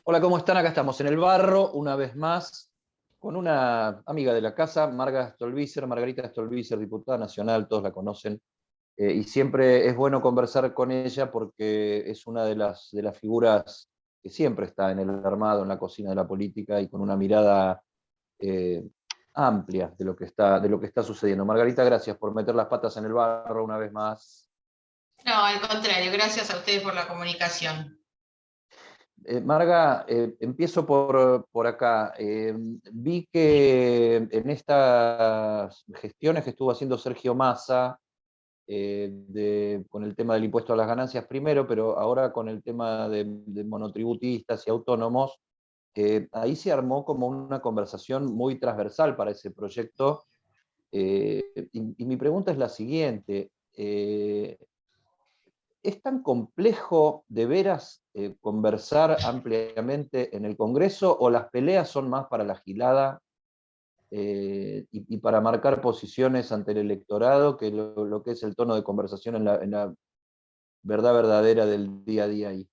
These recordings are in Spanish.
Hola, ¿cómo están? Acá estamos en el barro, una vez más, con una amiga de la casa, Margarita Stolbizer, diputada nacional, todos la conocen, y siempre es bueno conversar con ella porque es una de las figuras que siempre está en el armado, en la cocina de la política y con una mirada eh, amplia de lo que está sucediendo. Margarita, gracias por meter las patas en el barro una vez más. No, al contrario, gracias a ustedes por la comunicación. Marga, empiezo por acá. Vi que en estas gestiones que estuvo haciendo Sergio Massa, con el tema del impuesto a las ganancias primero, pero ahora con el tema de monotributistas y autónomos, ahí se armó como una conversación muy transversal para ese proyecto. Y mi pregunta es la siguiente. ¿Es tan complejo de veras conversar ampliamente en el Congreso o las peleas son más para la gilada y para marcar posiciones ante el electorado que lo que es el tono de conversación en la verdad verdadera del día a día ahí?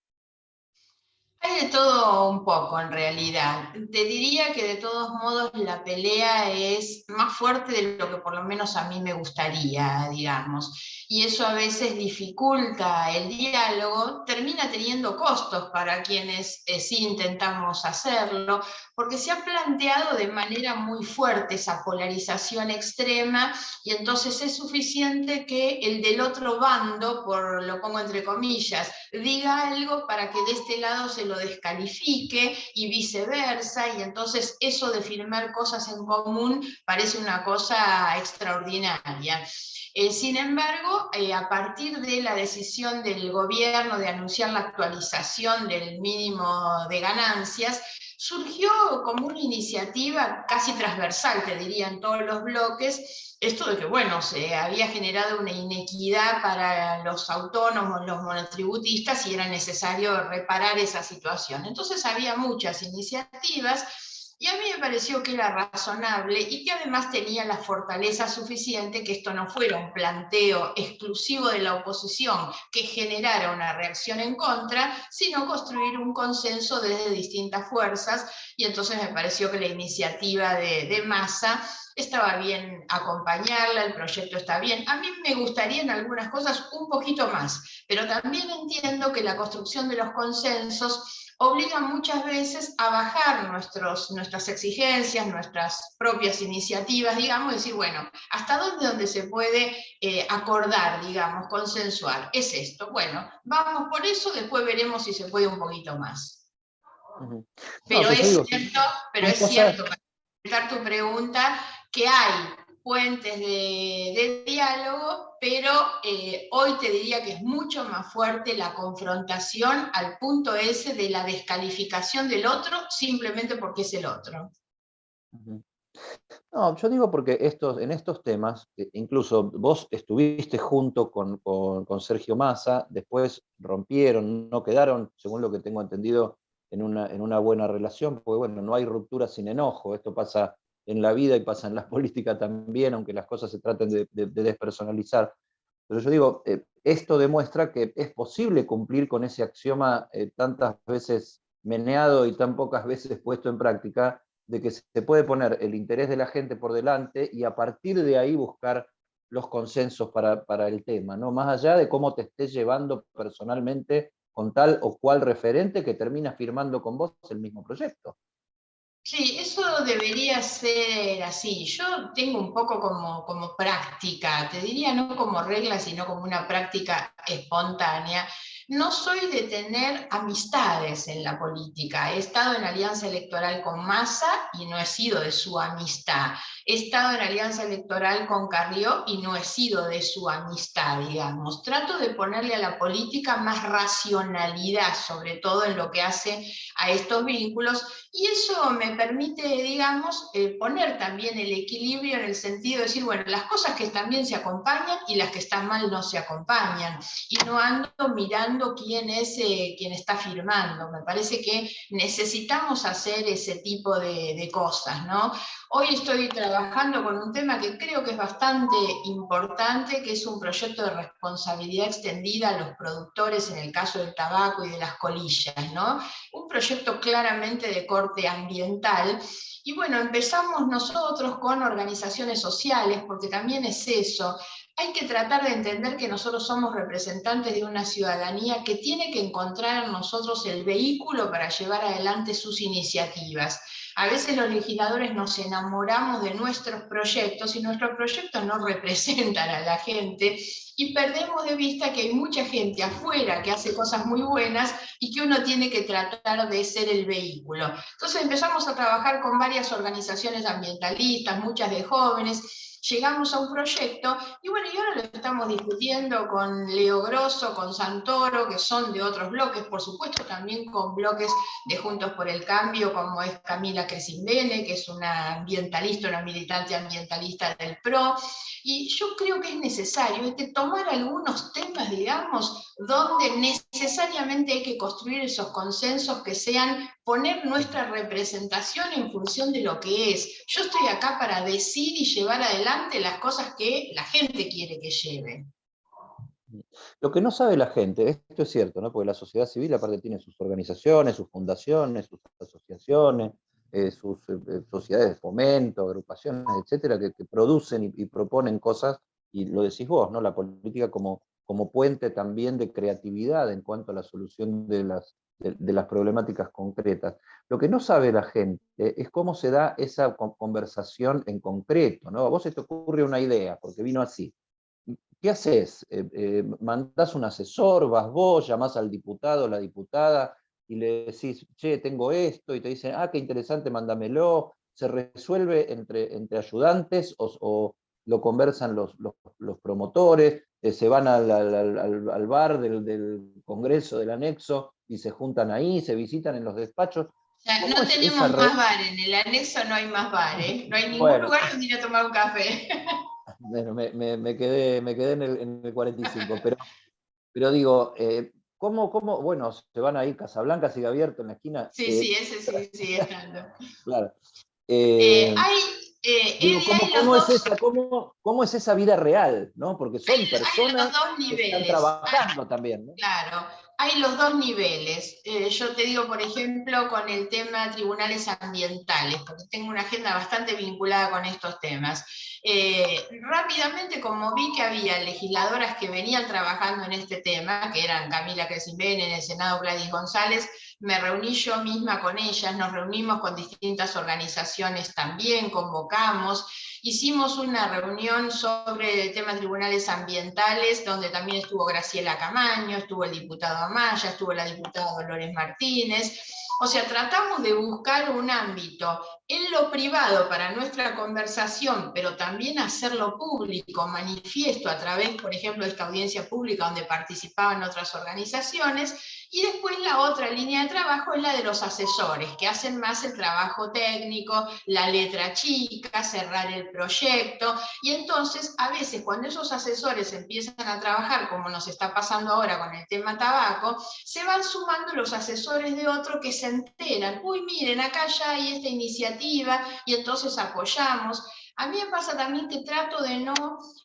Hay de todo un poco en realidad. Te diría que de todos modos la pelea es más fuerte de lo que por lo menos a mí me gustaría, digamos. Y eso a veces dificulta el diálogo, termina teniendo costos para quienes sí intentamos hacerlo, porque se ha planteado de manera muy fuerte esa polarización extrema y entonces es suficiente que el del otro bando, por lo pongo entre comillas, diga algo para que de este lado se lo descalifique y viceversa, y entonces eso de firmar cosas en común parece una cosa extraordinaria. Sin embargo, a partir de la decisión del gobierno de anunciar la actualización del mínimo de ganancias, surgió como una iniciativa casi transversal, te diría, en todos los bloques, esto de que, bueno, se había generado una inequidad para los autónomos, los monotributistas, y era necesario reparar esa situación. Entonces había muchas iniciativas y a mí me pareció que era razonable y que además tenía la fortaleza suficiente que esto no fuera un planteo exclusivo de la oposición que generara una reacción en contra, sino construir un consenso desde distintas fuerzas, y entonces me pareció que la iniciativa de Massa estaba bien acompañarla, el proyecto está bien. A mí me gustaría en algunas cosas un poquito más, pero también entiendo que la construcción de los consensos obliga muchas veces a bajar nuestras exigencias, nuestras propias iniciativas, digamos, y decir, bueno, ¿hasta dónde se puede acordar, digamos, consensuar? Es esto. Bueno, vamos por eso, después veremos si se puede un poquito más. Ujú. No, Pero que yo es digo, cierto, pero son es cierto, cosas. para contestar tu pregunta, que hay puentes de diálogo, pero hoy te diría que es mucho más fuerte la confrontación al punto ese de la descalificación del otro simplemente porque es el otro. Ujú. No, yo digo porque en estos temas, incluso vos estuviste junto con Sergio Massa, después rompieron, no quedaron, según lo que tengo entendido, en una buena relación, porque bueno, no hay ruptura sin enojo, esto pasa en la vida y pasa en la política también, aunque las cosas se traten de despersonalizar. Pero yo digo, esto demuestra que es posible cumplir con ese axioma tantas veces meneado y tan pocas veces puesto en práctica, de que se puede poner el interés de la gente por delante y a partir de ahí buscar los consensos para el tema, ¿no? Más allá de cómo te estés llevando personalmente con tal o cual referente que termina firmando con vos el mismo proyecto. Sí, eso debería ser así. Yo tengo un poco como práctica, te diría no como regla, sino como una práctica espontánea. No soy de tener amistades en la política. He estado en alianza electoral con Massa y no he sido de su amistad. He estado en alianza electoral con Carrió y no he sido de su amistad, digamos. Trato de ponerle a la política más racionalidad, sobre todo en lo que hace a estos vínculos, y eso me permite, digamos, poner también el equilibrio en el sentido de decir, bueno, las cosas que están bien se acompañan y las que están mal no se acompañan. Y no ando mirando quién es quien está firmando. Me parece que necesitamos hacer ese tipo de cosas, ¿no? Hoy estoy trabajando con un tema que creo que es bastante importante, que es un proyecto de responsabilidad extendida a los productores en el caso del tabaco y de las colillas, ¿no? Un proyecto claramente de corte ambiental. Y bueno, empezamos nosotros con organizaciones sociales, porque también es eso. Hay que tratar de entender que nosotros somos representantes de una ciudadanía que tiene que encontrar en nosotros el vehículo para llevar adelante sus iniciativas. A veces los legisladores nos enamoramos de nuestros proyectos y nuestros proyectos no representan a la gente y perdemos de vista que hay mucha gente afuera que hace cosas muy buenas y que uno tiene que tratar de ser el vehículo. Entonces empezamos a trabajar con varias organizaciones ambientalistas, muchas de jóvenes, llegamos a un proyecto y bueno, y ahora lo estamos discutiendo con Leo Grosso, con Santoro, que son de otros bloques, por supuesto también con bloques de Juntos por el Cambio, como es Camila Crescimbene, que es una ambientalista, una militante ambientalista del PRO, y yo creo que es necesario, hay que tomar algunos temas, digamos, donde necesariamente hay que construir esos consensos que sean poner nuestra representación en función de lo que es. Yo estoy acá para decir y llevar adelante las cosas que la gente quiere que lleve. Lo que no sabe la gente, esto es cierto, ¿no? Porque la sociedad civil aparte tiene sus organizaciones, sus fundaciones, sus asociaciones, sus sociedades de fomento, agrupaciones, etcétera, que producen y proponen cosas, y lo decís vos, ¿no? La política como puente también de creatividad en cuanto a la solución de las problemáticas concretas. Lo que no sabe la gente es cómo se da esa conversación en concreto, ¿no? A vos se te ocurre una idea, porque vino así. ¿Qué haces? ¿Mandás un asesor? ¿Vas vos? ¿Llamás al diputado o la diputada? Y le decís, che, tengo esto, y te dicen, ah, qué interesante, mándamelo. ¿Se resuelve entre ayudantes o lo conversan los promotores? ¿Se van al bar del Congreso, del anexo, y se juntan ahí, se visitan en los despachos? Ya, ¿Cómo no es tenemos esa más bar, en el anexo no hay más bar, ¿eh? No hay ningún Bueno, lugar donde ir a tomar un café. bueno, me quedé en el 45, pero digo, bueno, se van ahí, Casablanca sigue abierto en la esquina. Sí, sí, ese sí, sigue estando. Claro. Eh, Hay, digo, Eddie, hay los cómo es esa vida real, ¿no? Porque son hay los personas dos que están niveles. trabajando también, ¿no? Claro, hay los dos niveles. Yo te digo, por ejemplo, con el tema de tribunales ambientales, porque tengo una agenda bastante vinculada con estos temas. Rápidamente, como vi que había legisladoras que venían trabajando en este tema, que eran Camila Crescimbene en el Senado, Gladys González, me reuní yo misma con ellas, nos reunimos con distintas organizaciones también, convocamos. Hicimos una reunión sobre el tema de tribunales ambientales, donde también estuvo Graciela Camaño, estuvo el diputado Amaya, estuvo la diputada Dolores Martínez. O sea, tratamos de buscar un ámbito en lo privado para nuestra conversación, pero también hacerlo público, manifiesto a través, por ejemplo, de esta audiencia pública donde participaban otras organizaciones. Y después la otra línea de trabajo es la de los asesores, que hacen más el trabajo técnico, la letra chica, cerrar el proyecto. Y entonces, a veces, cuando esos asesores empiezan a trabajar, como nos está pasando ahora con el tema tabaco, se van sumando los asesores de otro que se enteran. Uy, miren, acá ya hay esta iniciativa y entonces apoyamos. A mí me pasa también que trato de no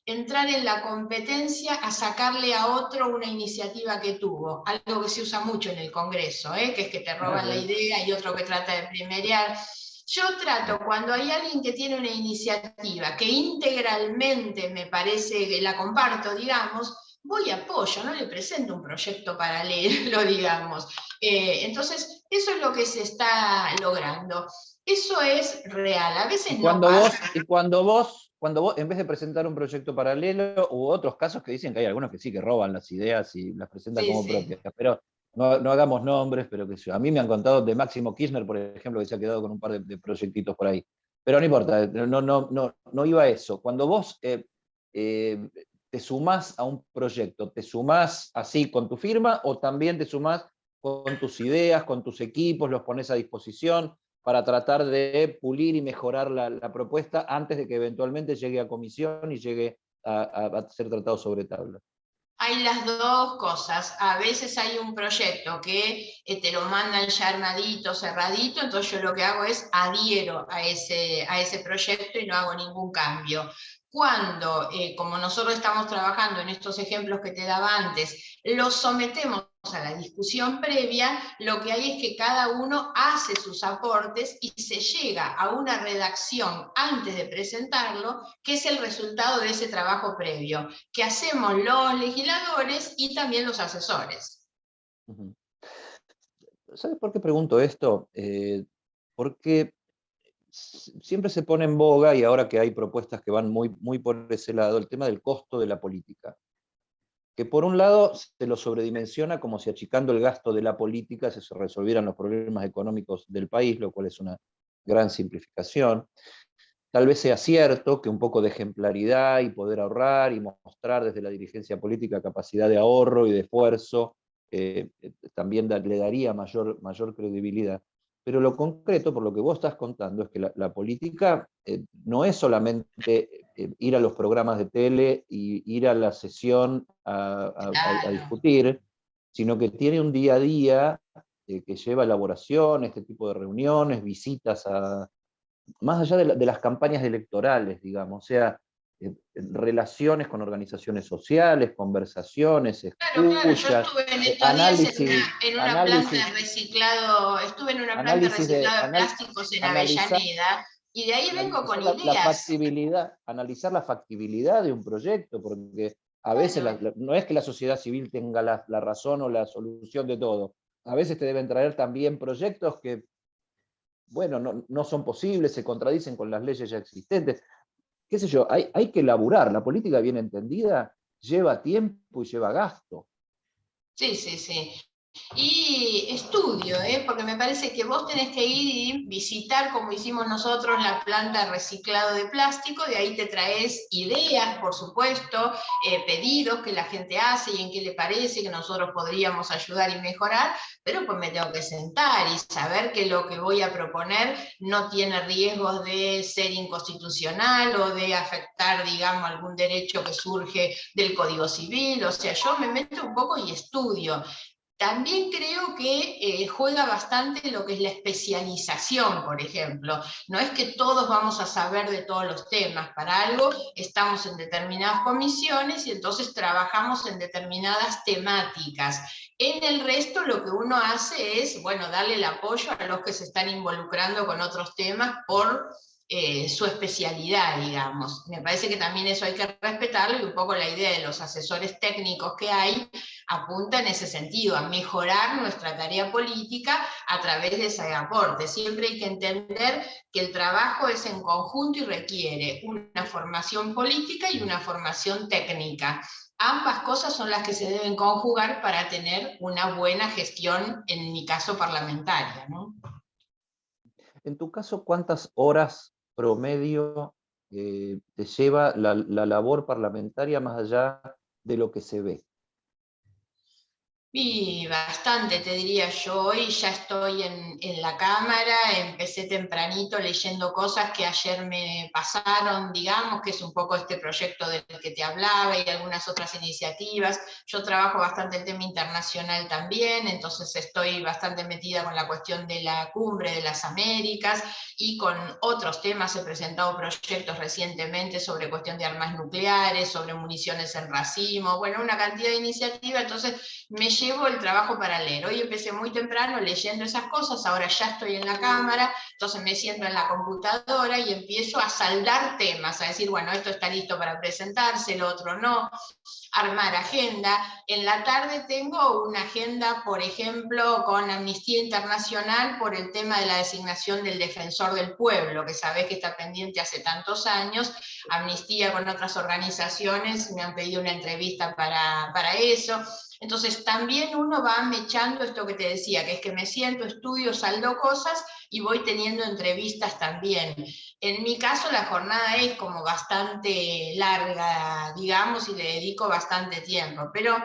entrar en la competencia a sacarle a otro una iniciativa que tuvo, algo que se usa mucho en el Congreso, que es que te roban la idea y otro que trata de primerear. Yo trato, cuando hay alguien que tiene una iniciativa que integralmente me parece que la comparto, digamos, voy a apoyo, no le presento un proyecto paralelo, digamos. Entonces, eso es lo que se está logrando. Eso es real, a veces Y no cuando vos, pasa. y cuando vos, en vez de presentar un proyecto paralelo, u otros casos que dicen que hay algunos que sí que roban las ideas y las presentan Sí, como sí. propias, pero no hagamos nombres, pero que a mí me han contado de Máximo Kirchner, por ejemplo, que se ha quedado con un par de proyectitos por ahí. Pero no importa, no iba a eso. Cuando vos eh, te sumás a un proyecto, ¿te sumás así con tu firma o también te sumás con tus ideas, con tus equipos, los pones a disposición para tratar de pulir y mejorar la propuesta antes de que eventualmente llegue a comisión y llegue a ser tratado sobre tabla? Hay las dos cosas. A veces hay un proyecto que te lo mandan ya armadito, cerradito, entonces yo lo que hago es adhiero a ese proyecto y no hago ningún cambio. Cuando, como nosotros estamos trabajando en estos ejemplos que te daba antes, los sometemos a la discusión previa, lo que hay es que cada uno hace sus aportes y se llega a una redacción antes de presentarlo, que es el resultado de ese trabajo previo, que hacemos los legisladores y también los asesores. Ujú. ¿Sabes por qué pregunto esto? Porque siempre se pone en boga, y ahora que hay propuestas que van muy, muy por ese lado, el tema del costo de la política. Que por un lado se lo sobredimensiona como si achicando el gasto de la política se resolvieran los problemas económicos del país, lo cual es una gran simplificación. Tal vez sea cierto que un poco de ejemplaridad y poder ahorrar y mostrar desde la dirigencia política capacidad de ahorro y de esfuerzo también le daría mayor credibilidad. Pero lo concreto, por lo que vos estás contando, es que la política no es solamente ir a los programas de tele y ir a la sesión a Claro. discutir, sino que tiene un día a día que lleva elaboración, este tipo de reuniones, visitas más allá de las campañas electorales, digamos, o sea, relaciones con organizaciones sociales, conversaciones, Claro, claro, yo escuchas, estuve en estos días análisis, en una planta de análisis, reciclado, estuve en una planta de análisis de, reciclado de anal, plásticos en analizar, Avellaneda, y de ahí vengo con analizar ideas. analizar la factibilidad de un proyecto, porque a veces Claro. no es que la sociedad civil tenga la razón o la solución de todo, a veces te deben traer también proyectos que, bueno, no son posibles, se contradicen con las leyes ya existentes. Qué sé yo, hay que elaborar. La política bien entendida lleva tiempo y lleva gasto. Sí, sí, sí. Y estudio, porque me parece que vos tenés que ir y visitar, como hicimos nosotros, la planta de reciclado de plástico, de ahí te traes ideas, por supuesto, pedidos que la gente hace y en qué le parece que nosotros podríamos ayudar y mejorar, pero pues me tengo que sentar y saber que lo que voy a proponer no tiene riesgos de ser inconstitucional o de afectar, digamos, algún derecho que surge del Código Civil. O sea, yo me meto un poco y estudio. También creo que juega bastante lo que es la especialización, por ejemplo. No es que todos vamos a saber de todos los temas. Para algo estamos en determinadas comisiones y entonces trabajamos en determinadas temáticas. En el resto lo que uno hace es, bueno, darle el apoyo a los que se están involucrando con otros temas por su especialidad, digamos. Me parece que también eso hay que respetarlo, y un poco la idea de los asesores técnicos que hay apunta en ese sentido, a mejorar nuestra tarea política a través de ese aporte. Siempre hay que entender que el trabajo es en conjunto y requiere una formación política y una formación técnica. Ambas cosas son las que se deben conjugar para tener una buena gestión, en mi caso parlamentaria, ¿no? En tu caso, ¿cuántas horas promedio te lleva la labor parlamentaria más allá de lo que se ve? Y bastante, te diría yo. Hoy ya estoy en la cámara, empecé tempranito leyendo cosas que ayer me pasaron, digamos, que es un poco este proyecto del que te hablaba y algunas otras iniciativas. Yo trabajo bastante el tema internacional también, entonces estoy bastante metida con la cuestión de la Cumbre de las Américas y con otros temas. He presentado proyectos recientemente sobre cuestión de armas nucleares, sobre municiones en racimo, bueno, una cantidad de iniciativas, entonces me llevo el trabajo para leer. Hoy empecé muy temprano leyendo esas cosas, ahora ya estoy en la cámara, entonces me siento en la computadora y empiezo a saldar temas, a decir, bueno, esto está listo para presentarse, lo otro no, armar agenda. En la tarde tengo una agenda, por ejemplo, con Amnistía Internacional por el tema de la designación del defensor del pueblo, que sabés que está pendiente hace tantos años. Amnistía con otras organizaciones me han pedido una entrevista para eso. Entonces también uno va mechando esto que te decía, que es que me siento, estudio, saldo cosas y voy teniendo entrevistas también. En mi caso la jornada es como bastante larga, digamos, y le dedico bastante tiempo, pero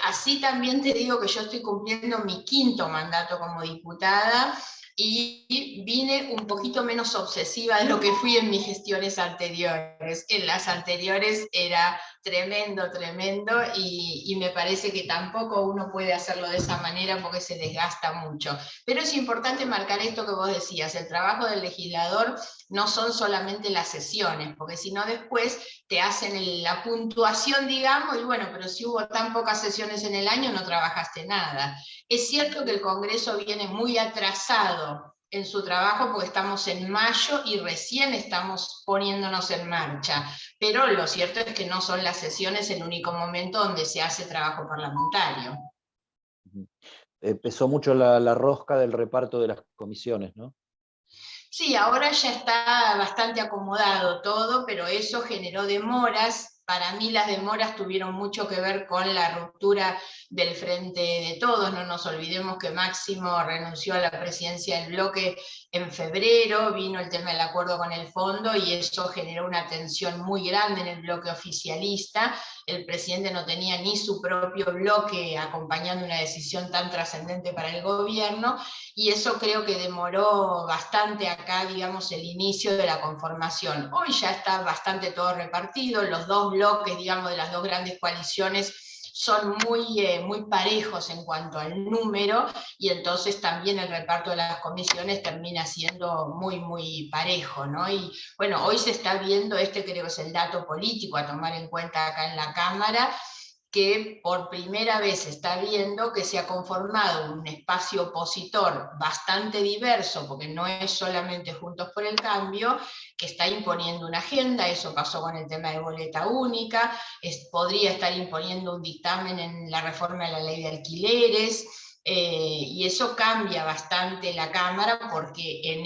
así también te digo que yo estoy cumpliendo mi 5º mandato como diputada y vine un poquito menos obsesiva de lo que fui en mis gestiones anteriores. En las anteriores era tremendo, tremendo, y me parece que tampoco uno puede hacerlo de esa manera porque se desgasta mucho. Pero es importante marcar esto que vos decías, el trabajo del legislador no son solamente las sesiones, porque si no después te hacen la puntuación, digamos, y bueno, pero si hubo tan pocas sesiones en el año no trabajaste nada. Es cierto que el Congreso viene muy atrasado en su trabajo porque estamos en mayo y recién estamos poniéndonos en marcha, pero lo cierto es que no son las sesiones el único momento donde se hace trabajo parlamentario. Pesó mucho la rosca del reparto de las comisiones, ¿no? Sí, ahora ya está bastante acomodado todo, pero eso generó demoras. Para mí las demoras tuvieron mucho que ver con la ruptura del Frente de Todos. No nos olvidemos que Máximo renunció a la presidencia del bloque en febrero, vino el tema del acuerdo con el fondo y eso generó una tensión muy grande en el bloque oficialista. El presidente no tenía ni su propio bloque acompañando una decisión tan trascendente para el gobierno, y eso creo que demoró bastante acá, digamos, el inicio de la conformación. Hoy ya está bastante todo repartido, los dos bloques, digamos, de las dos grandes coaliciones son muy parejos en cuanto al número, y entonces también el reparto de las comisiones termina siendo muy parejo, ¿no? Y bueno, hoy se está viendo, este creo que es el dato político a tomar en cuenta acá en la Cámara, que por primera vez se está viendo que se ha conformado un espacio opositor bastante diverso, porque no es solamente Juntos por el Cambio, que está imponiendo una agenda. Eso pasó con el tema de boleta única, podría estar imponiendo un dictamen en la reforma de la ley de alquileres, y eso cambia bastante la Cámara, porque en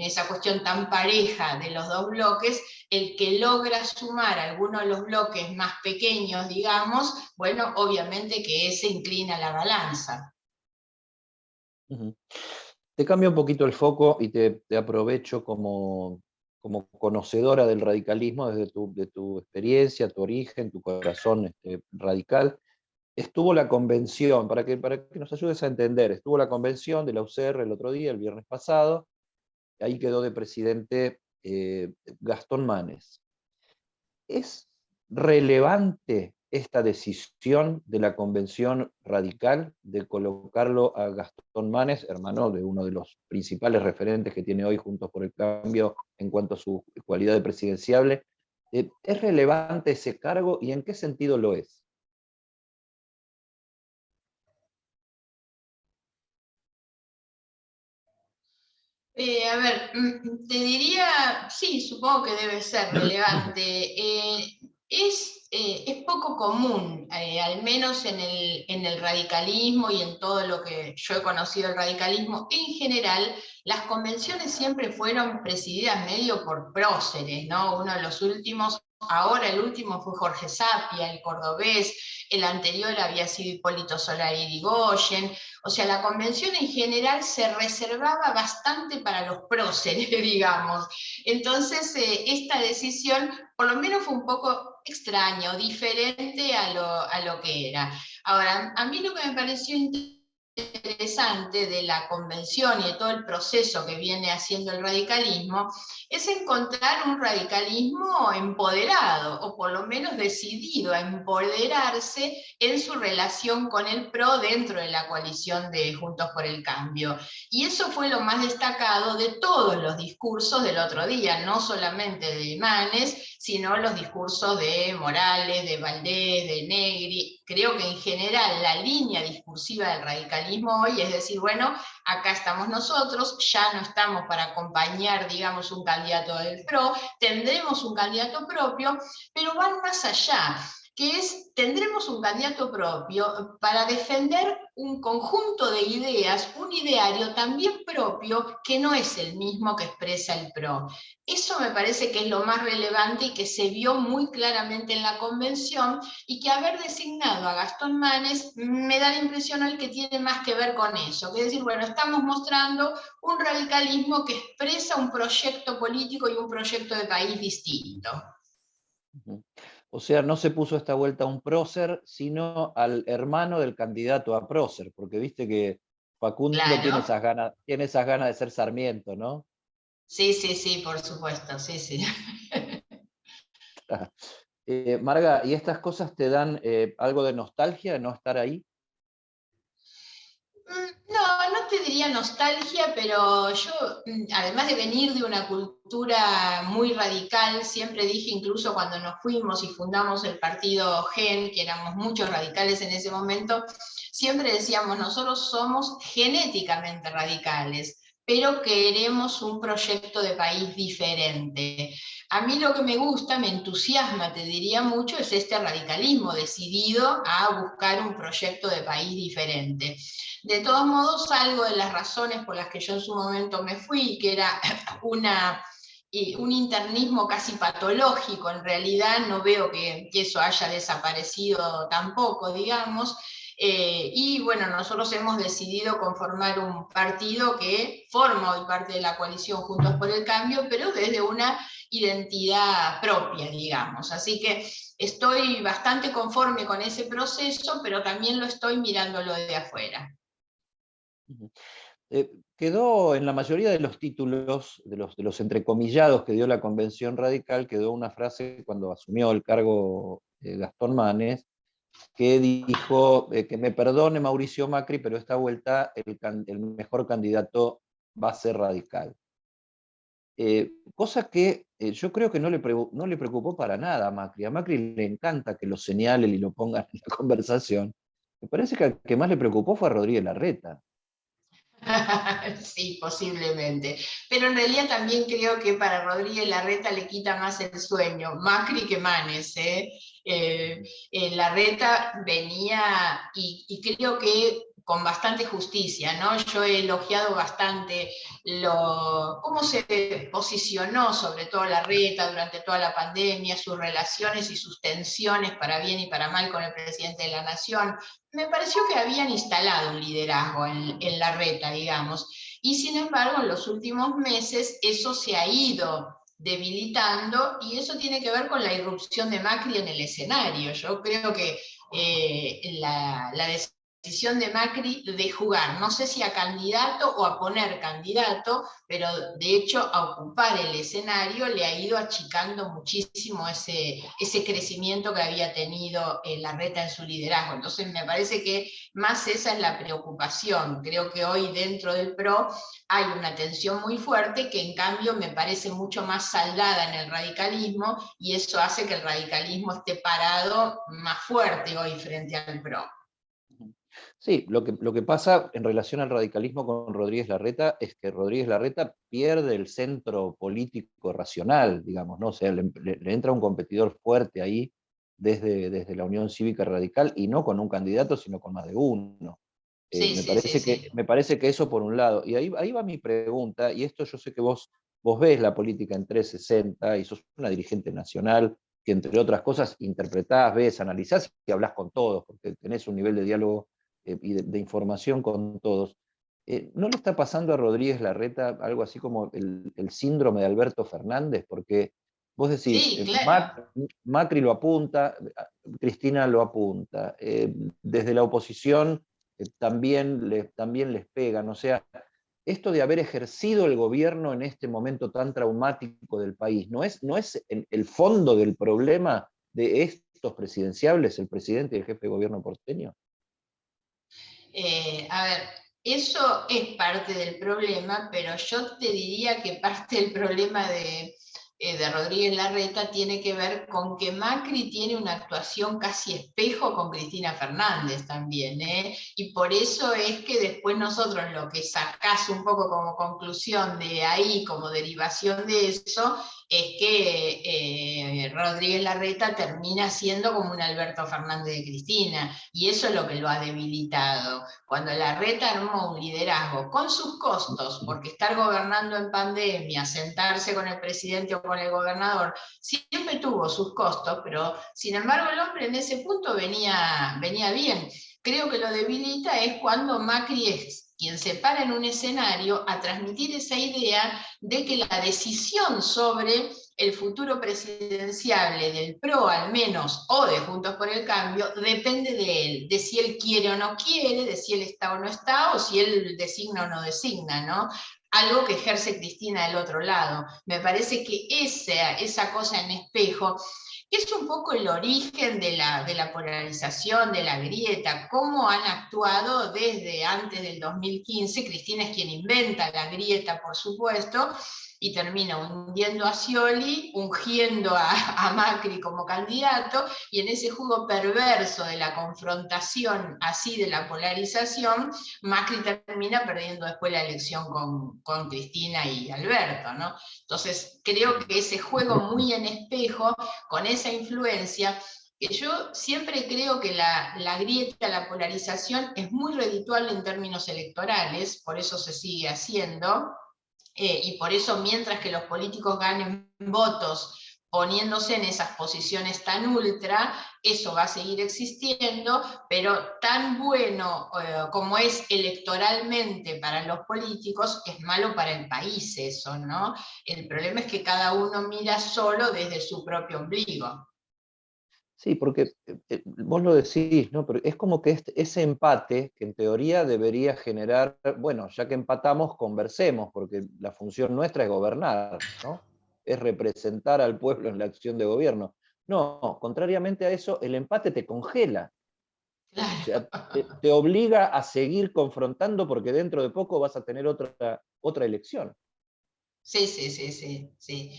esa cuestión tan pareja de los dos bloques, el que logra sumar algunos de los bloques más pequeños, digamos, bueno, obviamente que ese inclina la balanza. Ujú. Te cambio un poquito el foco y te aprovecho como conocedora del radicalismo desde de tu experiencia, tu origen, tu corazón radical. Estuvo la convención, para que nos ayudes a entender, estuvo la convención de la UCR el otro día, el viernes pasado, ahí quedó de presidente Gastón Manes. ¿Es relevante esta decisión de la convención radical de colocarlo a Gastón Manes, hermano de uno de los principales referentes que tiene hoy Juntos por el Cambio en cuanto a su cualidad de presidenciable? ¿Es relevante ese cargo y en qué sentido lo es? A ver, te diría, sí, supongo que debe ser relevante. Es poco común, al menos en el radicalismo y en todo lo que yo he conocido el radicalismo en general, las convenciones siempre fueron presididas medio por próceres, ¿no? Uno de los últimos, ahora el último fue Jorge Sapia, el cordobés, el anterior había sido Hipólito Solari Irigoyen. O sea, la convención en general se reservaba bastante para los próceres, digamos. Entonces, esta decisión por lo menos fue un poco extraña o diferente a lo que era. Ahora, a mí lo que me pareció interesante de la convención y de todo el proceso que viene haciendo el radicalismo es encontrar un radicalismo empoderado, o por lo menos decidido a empoderarse en su relación con el PRO dentro de la coalición de Juntos por el Cambio. Y eso fue lo más destacado de todos los discursos del otro día, no solamente de Manes, sino los discursos de Morales, de Valdés, de Negri. Creo que en general la línea discursiva del radicalismo hoy es decir, bueno, acá estamos nosotros, ya no estamos para acompañar, digamos, un candidato del PRO, tendremos un candidato propio, pero van más allá, que es, tendremos un candidato propio para defender un conjunto de ideas, un ideario también propio que no es el mismo que expresa el PRO. Eso me parece que es lo más relevante y que se vio muy claramente en la convención, y que haber designado a Gastón Manes me da la impresión hoy que tiene más que ver con eso, que es decir, bueno, estamos mostrando un radicalismo que expresa un proyecto político y un proyecto de país distinto. O sea, no se puso esta vuelta a un prócer, sino al hermano del candidato a prócer, porque viste que Facundo Claro. tiene esas ganas de ser Sarmiento, ¿no? Sí, sí, sí, por supuesto, sí, sí. Marga, ¿y estas cosas te dan algo de nostalgia de no estar ahí? No, no te diría nostalgia, pero yo, además de venir de una cultura muy radical, siempre dije, incluso cuando nos fuimos y fundamos el partido GEN, que éramos muchos radicales en ese momento, siempre decíamos, nosotros somos genéticamente radicales, pero queremos un proyecto de país diferente. A mí lo que me gusta, me entusiasma, te diría mucho, es este radicalismo decidido a buscar un proyecto de país diferente. De todos modos, algo de las razones por las que yo en su momento me fui, que era una, un internismo casi patológico, en realidad no veo que eso haya desaparecido tampoco, digamos, y bueno, nosotros hemos decidido conformar un partido que forma hoy parte de la coalición Juntos por el Cambio, pero desde una identidad propia, digamos. Así que estoy bastante conforme con ese proceso, pero también lo estoy mirándolo de afuera. Quedó en la mayoría de los títulos, de los entrecomillados que dio la Convención Radical, quedó una frase cuando asumió el cargo Gastón Manes, que dijo que me perdone Mauricio Macri, pero esta vuelta el mejor candidato va a ser Radical. Cosa que yo creo que no le preocupó para nada a Macri. A Macri le encanta que lo señalen y lo pongan en la conversación. Me parece que al que más le preocupó fue a Rodríguez Larreta. Sí, posiblemente. Pero en realidad también creo que para Rodríguez Larreta le quita más el sueño, Macri que Manes, ¿eh? Larreta venía, y creo que con bastante justicia, ¿no? Yo he elogiado bastante cómo se posicionó, sobre todo Larreta, durante toda la pandemia, sus relaciones y sus tensiones para bien y para mal con el presidente de la Nación. Me pareció que habían instalado un liderazgo en Larreta, digamos, y sin embargo en los últimos meses eso se ha ido debilitando y eso tiene que ver con la irrupción de Macri en el escenario. Yo creo que la decisión de Macri de jugar, no sé si a candidato o a poner candidato, pero de hecho a ocupar el escenario le ha ido achicando muchísimo ese crecimiento que había tenido Larreta en su liderazgo. Entonces me parece que más esa es la preocupación. Creo que hoy dentro del PRO hay una tensión muy fuerte que en cambio me parece mucho más saldada en el radicalismo y eso hace que el radicalismo esté parado más fuerte hoy frente al PRO. Sí, lo que pasa en relación al radicalismo con Rodríguez Larreta es que Rodríguez Larreta pierde el centro político racional, digamos, ¿no? O sea, le entra un competidor fuerte ahí desde la Unión Cívica Radical y no con un candidato, sino con más de uno. Sí, sí, sí, sí. Me parece que eso por un lado. Y ahí va mi pregunta, y esto yo sé que vos ves la política en 360 y sos una dirigente nacional que entre otras cosas interpretás, ves, analizás y hablás con todos, porque tenés un nivel de diálogo y de información con todos. ¿No le está pasando a Rodríguez Larreta algo así como el síndrome de Alberto Fernández? Porque vos decís, Sí, claro. Macri lo apunta, Cristina lo apunta, desde la oposición también les pegan. O sea, esto de haber ejercido el gobierno en este momento tan traumático del país, ¿no es el fondo del problema de estos presidenciables, el presidente y el jefe de gobierno porteño? A ver, eso es parte del problema, pero yo te diría que parte del problema de Rodríguez Larreta tiene que ver con que Macri tiene una actuación casi espejo con Cristina Fernández también, ¿eh? Y por eso es que después nosotros lo que sacás un poco como conclusión de ahí, como derivación de eso, es que Rodríguez Larreta termina siendo como un Alberto Fernández de Cristina, y eso es lo que lo ha debilitado. Cuando Larreta armó un liderazgo con sus costos, porque estar gobernando en pandemia, sentarse con el presidente o con el gobernador, siempre tuvo sus costos, pero sin embargo el hombre en ese punto venía bien. Creo que lo debilita es cuando Macri es quien se para en un escenario a transmitir esa idea de que la decisión sobre el futuro presidenciable del PRO al menos, o de Juntos por el Cambio, depende de él, de si él quiere o no quiere, de si él está o no está, o si él designa o no designa, ¿no? Algo que ejerce Cristina del otro lado. Me parece que esa cosa en espejo Es un poco el origen de la polarización, de la grieta, cómo han actuado desde antes del 2015. Cristina es quien inventa la grieta, por supuesto, y termina hundiendo a Scioli, ungiendo a Macri como candidato, y en ese juego perverso de la confrontación, así de la polarización, Macri termina perdiendo después la elección con Cristina y Alberto, ¿no? Entonces, creo que ese juego muy en espejo, con esa influencia, que yo siempre creo que la grieta, la polarización es muy redituable en términos electorales, por eso se sigue haciendo, y por eso mientras que los políticos ganen votos poniéndose en esas posiciones tan ultra, eso va a seguir existiendo, pero tan bueno como es electoralmente para los políticos, es malo para el país eso, ¿no? El problema es que cada uno mira solo desde su propio ombligo. Sí, porque vos lo decís, ¿no? Pero es como que ese empate, que en teoría debería generar, bueno, ya que empatamos, conversemos, porque la función nuestra es gobernar, ¿no? Es representar al pueblo en la acción de gobierno. No, contrariamente a eso, el empate te congela. O Claro. sea, te obliga a seguir confrontando porque dentro de poco vas a tener otra elección. Sí, sí, sí, sí, sí.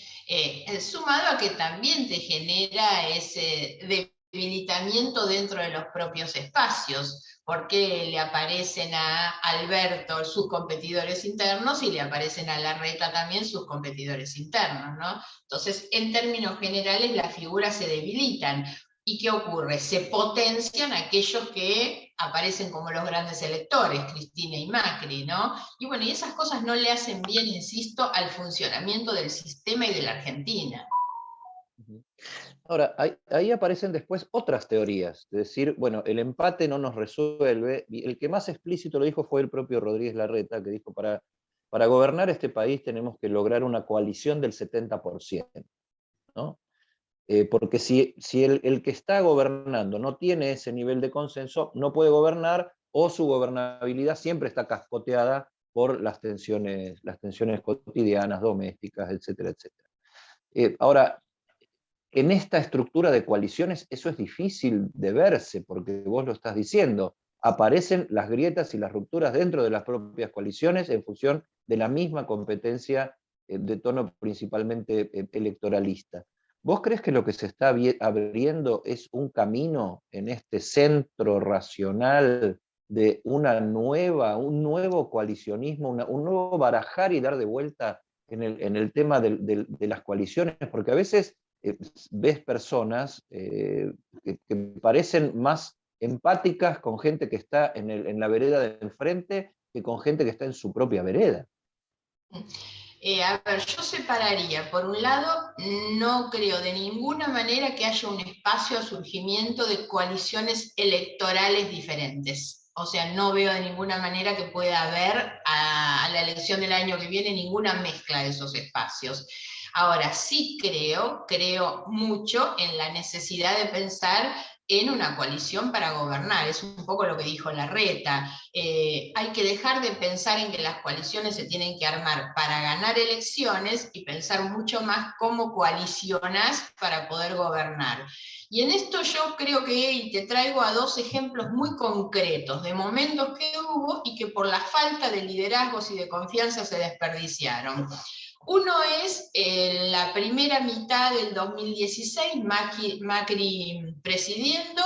Sumado a que también te genera ese debilitamiento dentro de los propios espacios, porque le aparecen a Alberto sus competidores internos y le aparecen a Larreta también sus competidores internos, ¿no? Entonces, en términos generales, las figuras se debilitan. ¿Y qué ocurre? Se potencian aquellos que aparecen como los grandes electores, Cristina y Macri, ¿no? Y bueno, y esas cosas no le hacen bien, insisto, al funcionamiento del sistema y de la Argentina. Ahora, ahí aparecen después otras teorías, es decir, bueno, el empate no nos resuelve, y el que más explícito lo dijo fue el propio Rodríguez Larreta, que dijo, para gobernar este país tenemos que lograr una coalición del 70%, ¿no? Porque si el que está gobernando no tiene ese nivel de consenso, no puede gobernar o su gobernabilidad siempre está cascoteada por las tensiones cotidianas, domésticas, etcétera, etcétera. Ahora, en esta estructura de coaliciones eso es difícil de verse, porque vos lo estás diciendo, aparecen las grietas y las rupturas dentro de las propias coaliciones en función de la misma competencia de tono principalmente electoralista. ¿Vos crees que lo que se está abriendo es un camino en este centro racional de un nuevo coalicionismo, un nuevo barajar y dar de vuelta en el tema de las coaliciones? Porque a veces ves personas que parecen más empáticas con gente que está en la vereda de enfrente que con gente que está en su propia vereda. A ver, yo separaría, por un lado, no creo de ninguna manera que haya un espacio a surgimiento de coaliciones electorales diferentes. O sea, no veo de ninguna manera que pueda haber a la elección del año que viene ninguna mezcla de esos espacios. Ahora, sí creo mucho en la necesidad de pensar en una coalición para gobernar. Es un poco lo que dijo Larreta. Hay que dejar de pensar en que las coaliciones se tienen que armar para ganar elecciones y pensar mucho más cómo coalicionas para poder gobernar. Y en esto yo creo que, y te traigo a dos ejemplos muy concretos de momentos que hubo y que por la falta de liderazgos y de confianza se desperdiciaron. Uno es la primera mitad del 2016, Macri presidiendo,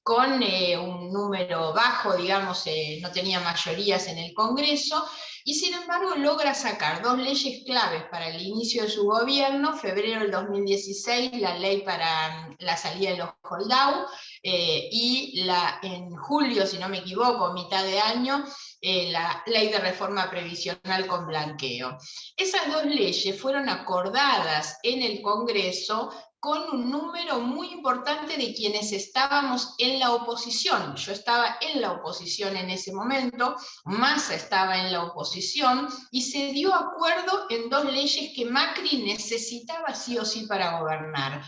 con un número bajo, digamos, no tenía mayorías en el Congreso, y sin embargo logra sacar dos leyes claves para el inicio de su gobierno: febrero del 2016, la ley para la salida de los holdout, y en julio, si no me equivoco, mitad de año, la ley de reforma previsional con blanqueo. Esas dos leyes fueron acordadas en el Congreso con un número muy importante de quienes estábamos en la oposición. Yo estaba en la oposición en ese momento, Massa estaba en la oposición, y se dio acuerdo en dos leyes que Macri necesitaba sí o sí para gobernar.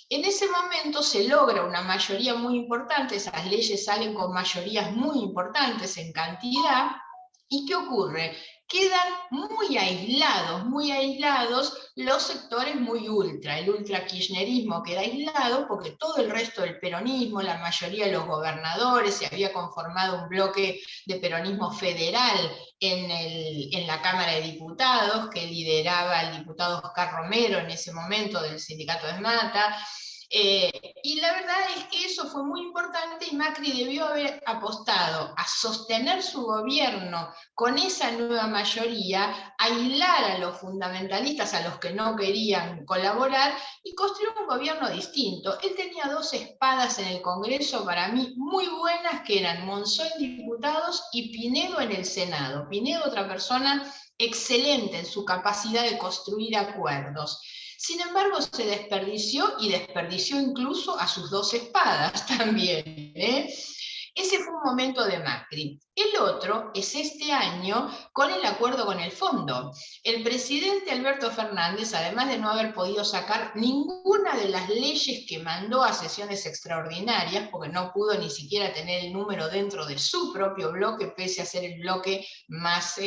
En ese momento se logra una mayoría muy importante, esas leyes salen con mayorías muy importantes en cantidad, ¿Y qué ocurre? Quedan muy aislados los sectores muy ultra. El ultra kirchnerismo queda aislado porque todo el resto del peronismo, la mayoría de los gobernadores, se había conformado un bloque de peronismo federal en la Cámara de Diputados, que lideraba el diputado Oscar Romero en ese momento del sindicato de Esmata. Y la verdad es que eso fue muy importante y Macri debió haber apostado a sostener su gobierno con esa nueva mayoría, aislar a los fundamentalistas, a los que no querían colaborar y construir un gobierno distinto. Él tenía dos espadas en el Congreso para mí muy buenas, que eran Monzó en diputados y Pinedo en el Senado. Pinedo, otra persona excelente en su capacidad de construir acuerdos. Sin embargo, se desperdició y desperdició incluso a sus dos espadas también. Ese fue un momento de Macri. El otro es este año con el acuerdo con el fondo. El presidente Alberto Fernández, además de no haber podido sacar ninguna de las leyes que mandó a sesiones extraordinarias, porque no pudo ni siquiera tener el número dentro de su propio bloque, pese a ser el bloque más,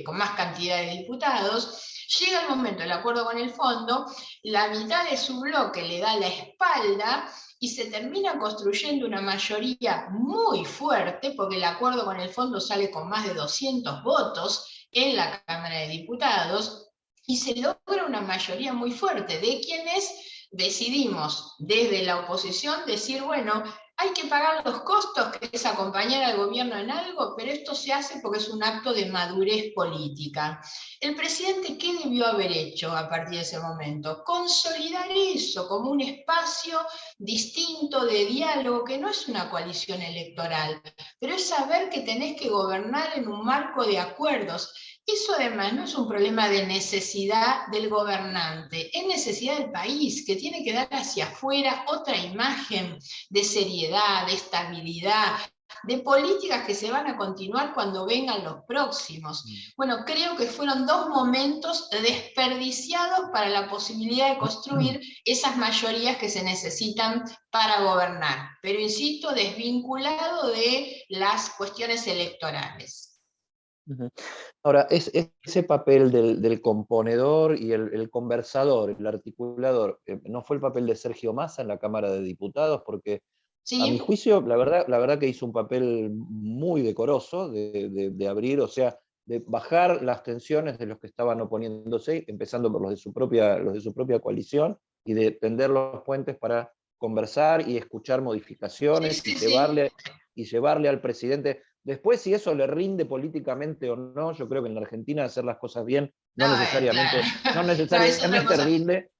con más cantidad de diputados, llega el momento del acuerdo con el fondo, la mitad de su bloque le da la espalda y se termina construyendo una mayoría muy fuerte, porque el acuerdo con el fondo sale con más de 200 votos en la Cámara de Diputados, y se logra una mayoría muy fuerte de quienes decidimos desde la oposición decir, bueno, hay que pagar los costos, que es acompañar al gobierno en algo, pero esto se hace porque es un acto de madurez política. El presidente, ¿qué debió haber hecho a partir de ese momento? Consolidar eso como un espacio distinto de diálogo, que no es una coalición electoral, pero es saber que tenés que gobernar en un marco de acuerdos. Eso además no es un problema de necesidad del gobernante, es necesidad del país, que tiene que dar hacia afuera otra imagen de seriedad, de estabilidad, de políticas que se van a continuar cuando vengan los próximos. Bueno, creo que fueron dos momentos desperdiciados para la posibilidad de construir esas mayorías que se necesitan para gobernar, pero insisto, desvinculado de las cuestiones electorales. Ahora, ese papel del componedor y el conversador, el articulador, ¿no fue el papel de Sergio Massa en la Cámara de Diputados? Porque a mi ¿Sí? juicio, la verdad que hizo un papel muy decoroso de abrir, o sea, de bajar las tensiones de los que estaban oponiéndose, empezando por los de su propia coalición, y de tender los puentes para conversar y escuchar Sí, modificaciones sí, sí. y llevarle al presidente. Después, si eso le rinde políticamente o no, yo creo que en la Argentina hacer las cosas bien no No, claro. necesariamente, no No, es otra necesariamente cosa. rinde,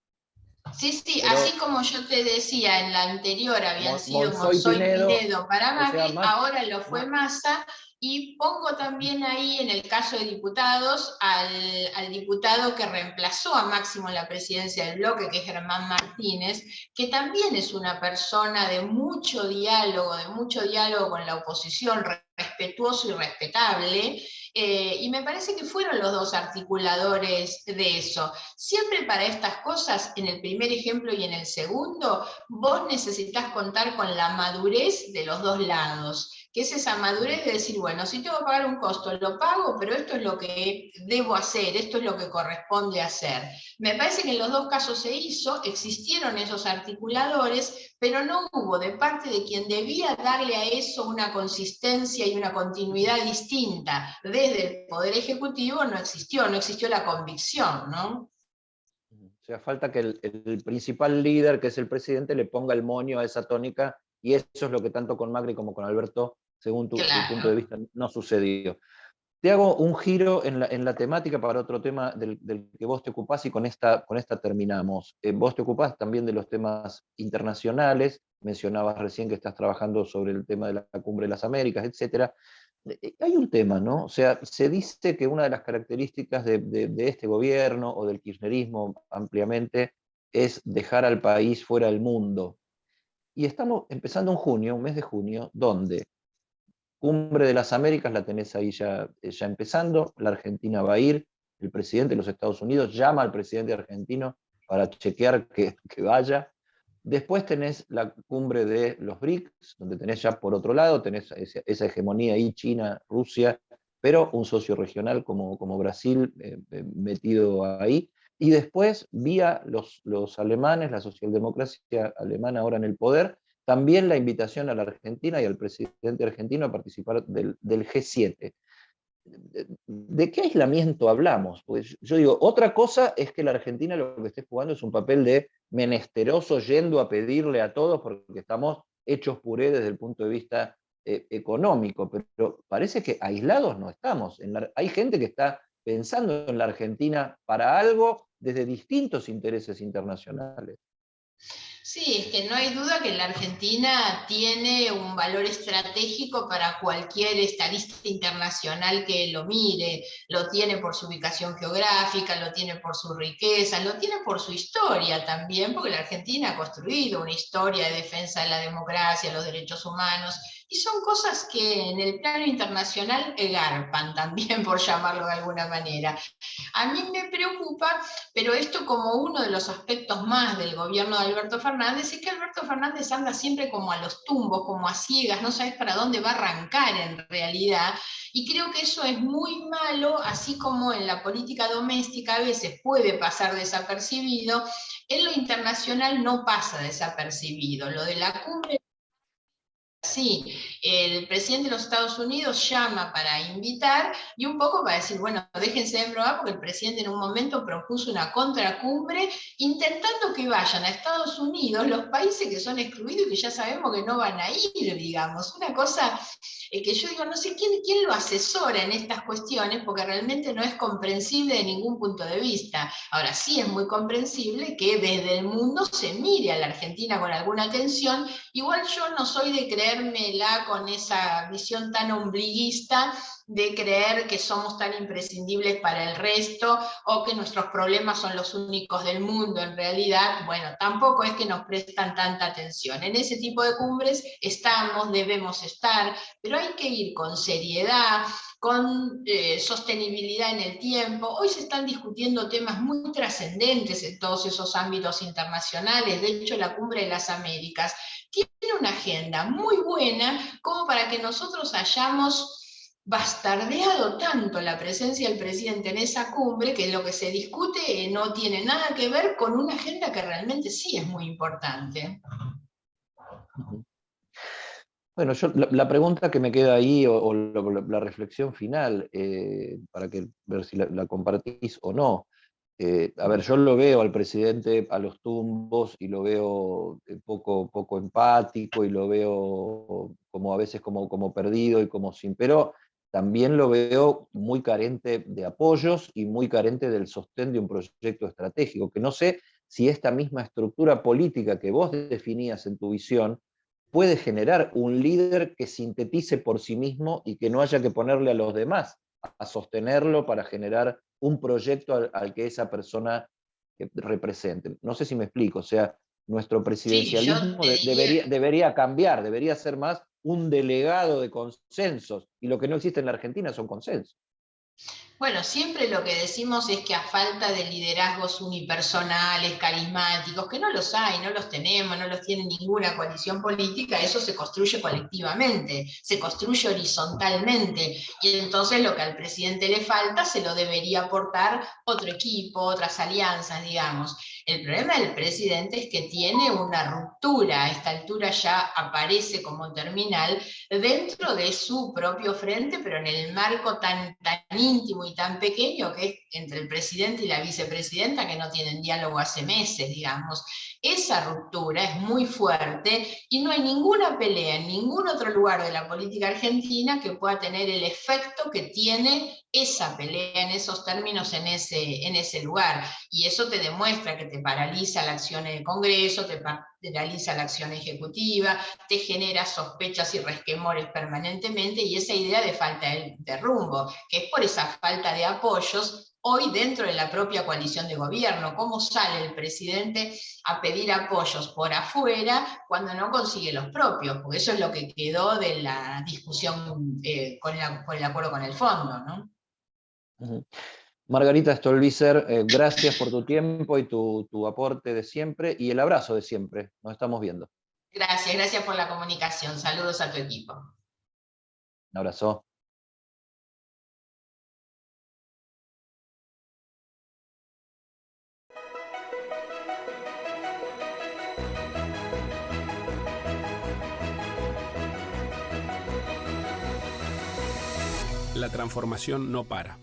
Sí, sí, pero así como yo te decía, en la anterior habían sido Monzó y Monzó y Pinedo, Pinedo para o sea, Macri, más, ahora lo fue más, Massa, y pongo también ahí en el caso de diputados al diputado que reemplazó a Máximo en la presidencia del bloque, que es Germán Martínez, que también es una persona de mucho diálogo con la oposición, respetuoso y respetable, y me parece que fueron los dos articuladores de eso. Siempre para estas cosas, en el primer ejemplo y en el segundo, vos necesitas contar con la madurez de los dos lados, que es esa madurez de decir, bueno, si tengo que pagar un costo, lo pago, pero esto es lo que debo hacer, esto es lo que corresponde hacer. Me parece que en los dos casos se hizo, existieron esos articuladores, pero no hubo de parte de quien debía darle a eso una consistencia y una continuidad distinta. Desde el Poder Ejecutivo no existió la convicción, ¿no? o sea, falta que el principal líder, que es el presidente, le ponga el moño a esa tónica, y eso es lo que tanto con Macri como con Alberto, según tu punto de Claro. vista, no sucedió. Te hago un giro en la temática para otro tema del que vos te ocupás, y con esta terminamos. Vos te ocupás también de los temas internacionales, mencionabas recién que estás trabajando sobre el tema de la Cumbre de las Américas, etc. Hay un tema, ¿no? O sea, se dice que una de las características de este gobierno o del kirchnerismo ampliamente es dejar al país fuera del mundo. Y estamos empezando en junio, un mes de junio, donde Cumbre de las Américas la tenés ahí ya empezando, la Argentina va a ir, el presidente de los Estados Unidos llama al presidente argentino para chequear que vaya. Después tenés la cumbre de los BRICS, donde tenés ya por otro lado, tenés esa hegemonía ahí, China, Rusia, pero un socio regional como Brasil metido ahí. Y después, vía los alemanes, la socialdemocracia alemana ahora en el poder, también la invitación a la Argentina y al presidente argentino a participar del G7. ¿De qué aislamiento hablamos? Pues yo digo, otra cosa es que la Argentina lo que esté jugando es un papel de menesteroso yendo a pedirle a todos porque estamos hechos puré desde el punto de vista económico, pero parece que aislados no estamos. Hay gente que está pensando en la Argentina para algo desde distintos intereses internacionales. Sí, es que no hay duda que la Argentina tiene un valor estratégico para cualquier estadista internacional que lo mire. Lo tiene por su ubicación geográfica, lo tiene por su riqueza, lo tiene por su historia también, porque la Argentina ha construido una historia de defensa de la democracia, los derechos humanos, y son cosas que en el plano internacional garpan también, por llamarlo de alguna manera. A mí me preocupa, pero esto como uno de los aspectos más del gobierno de Alberto Fernández, es que Alberto Fernández anda siempre como a los tumbos, como a ciegas, no sabes para dónde va a arrancar en realidad, y creo que eso es muy malo, así como en la política doméstica a veces puede pasar desapercibido, en lo internacional no pasa desapercibido. Lo de la cumbre. Sí, el presidente de los Estados Unidos llama para invitar y un poco para decir, bueno, déjense de broma porque el presidente en un momento propuso una contracumbre intentando que vayan a Estados Unidos los países que son excluidos y que ya sabemos que no van a ir, digamos. Una cosa que yo digo, no sé quién lo asesora en estas cuestiones porque realmente no es comprensible de ningún punto de vista. Ahora sí es muy comprensible que desde el mundo se mire a la Argentina con alguna atención. Igual yo no soy de creérmela con esa visión tan ombliguista de creer que somos tan imprescindibles para el resto o que nuestros problemas son los únicos del mundo. En realidad, bueno, tampoco es que nos prestan tanta atención. En ese tipo de cumbres estamos, debemos estar, pero hay que ir con seriedad, con sostenibilidad en el tiempo. Hoy se están discutiendo temas muy trascendentes en todos esos ámbitos internacionales. De hecho, la Cumbre de las Américas tiene una agenda muy buena como para que nosotros hayamos bastardeado tanto la presencia del presidente en esa cumbre que lo que se discute no tiene nada que ver con una agenda que realmente sí es muy importante. Bueno, la pregunta que me queda ahí, o la reflexión final, para ver si la compartís o no. A ver, yo lo veo al presidente a los tumbos y lo veo poco empático y lo veo como a veces como perdido y como sin, pero también lo veo muy carente de apoyos y muy carente del sostén de un proyecto estratégico, que no sé si esta misma estructura política que vos definías en tu visión puede generar un líder que sintetice por sí mismo y que no haya que ponerle a los demás a sostenerlo para generar un proyecto al que esa persona represente. No sé si me explico, o sea, nuestro Sí, yo presidencialismo te diría. debería cambiar, debería ser más un delegado de consensos, y lo que no existe en la Argentina son consensos. Bueno, siempre lo que decimos es que a falta de liderazgos unipersonales, carismáticos, que no los hay, no los tenemos, no los tiene ninguna coalición política, eso se construye colectivamente, se construye horizontalmente. Y entonces lo que al presidente le falta se lo debería aportar otro equipo, otras alianzas, digamos. El problema del presidente es que tiene una ruptura, a esta altura ya aparece como terminal, dentro de su propio frente, pero en el marco tan íntimo y tan pequeño que es entre el presidente y la vicepresidenta, que no tienen diálogo hace meses, digamos. Esa ruptura es muy fuerte y no hay ninguna pelea en ningún otro lugar de la política argentina que pueda tener el efecto que tiene esa pelea en esos términos, en ese lugar. Y eso te demuestra que te paraliza la acción en el Congreso, te paraliza la acción ejecutiva, te genera sospechas y resquemores permanentemente, y esa idea de falta de rumbo, que es por esa falta de apoyos hoy dentro de la propia coalición de gobierno. ¿Cómo sale el presidente a pedir apoyos por afuera cuando no consigue los propios? Porque eso es lo que quedó de la discusión con el acuerdo con el fondo, ¿no? Margarita Stolbizer, gracias por tu tiempo y tu aporte de siempre y el abrazo de siempre. Nos estamos viendo. Gracias, gracias por la comunicación. Saludos a tu equipo. Un abrazo. la transformación no para.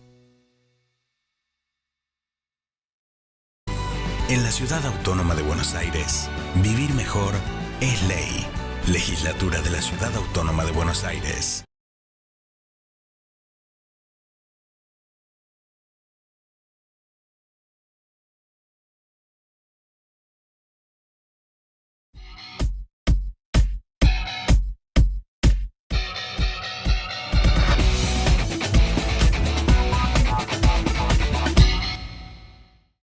En la Ciudad Autónoma de Buenos Aires, vivir mejor es ley. Legislatura de la Ciudad Autónoma de Buenos Aires.